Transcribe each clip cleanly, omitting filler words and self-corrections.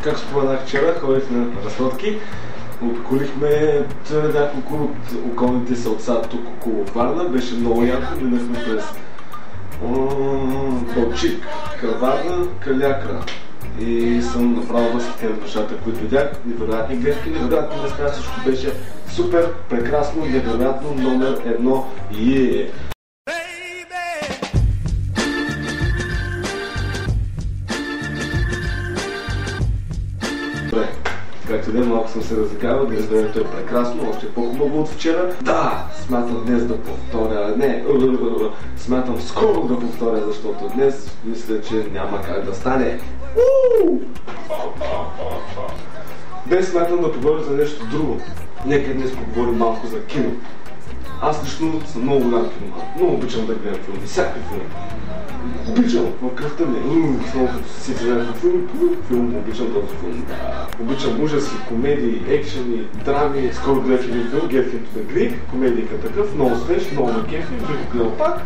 Как споменах вчера, ходихме на разходки. Обиколихме няколко от околните селца тук около Варна. Беше много яко. Минахме през Балчик, Каварна, Калякра. И съм направо възхитен на нещата, които видях. Невероятни гледки, невероятни места, всичко беше супер, прекрасно, невероятно, номер едно. Добре, както ден малко съм се разликавал, днес времето е прекрасно, още по-хубаво от вчера. Да, смятам днес да повторя, смятам скоро да повторя, защото днес мисля, че няма как да стане. Днес смятам да поговоря за нещо друго. Нека днес поговорим малко за кино. Аз лично съм много голям киноман. Много обичам да гледам филми, всякакви филми. Обичам в кръвта ми. Само като си гледам филм, обичам този филм. Обичам ужаси, комедии, екшени, драми. Скоро гледах един филм, Get Him to the Greek, комедийка такъв, много свеж, много ме кефи, бих го гледал пак.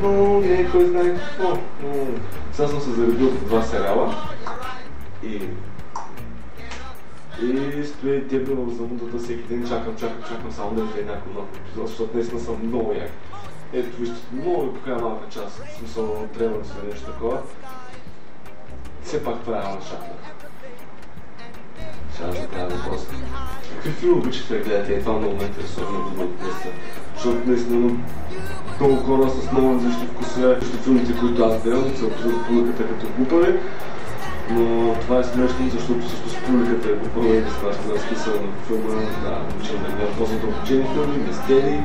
Но не е кой знае какво. Сега съм се заредил в два сериала и стоя дебно в замудата всеки ден, чакам само да видя някой нов епизод, защото наистина съм много як. Ето вижте, много ви покажа малка част, в смисъл трябва да се нещо такова. Все пак правя на шапна. Ще да правя въпроса. Какви филми обичате да гледате? Това много ме интересува, много добре днеса. Защото наистина много хора с много различни вкусове. Вижте филмите, които аз гледам, се обсъдят публиката като глупави. Но това е смешно, защото също с публиката е глупава и да страшно да смисъл на филма. Да, обичам да гледам доста дълбочени филми, мистери.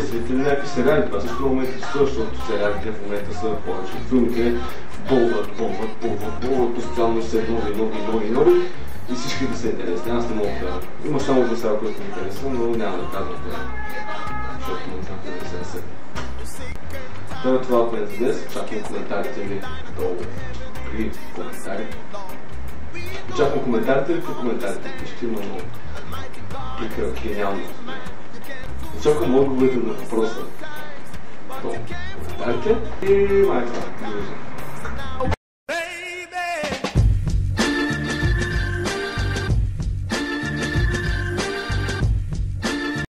Следите ли някакви сериали? Това също много ме интересува, защото сериалите в момента са повече. Филмите болват, постоянно се нови и всички да са интересни. Аз не мога да... Има само за сега, който ми интересува, но няма да казвам това. Защото му това не се насъпи. Това от мен за днес. Очаквам коментарите ви долу при коментарите. Очаквам коментарите ви при коментарите. Ще има много гениално. Очаквам отговорите на въпроса. Коментарите и май това.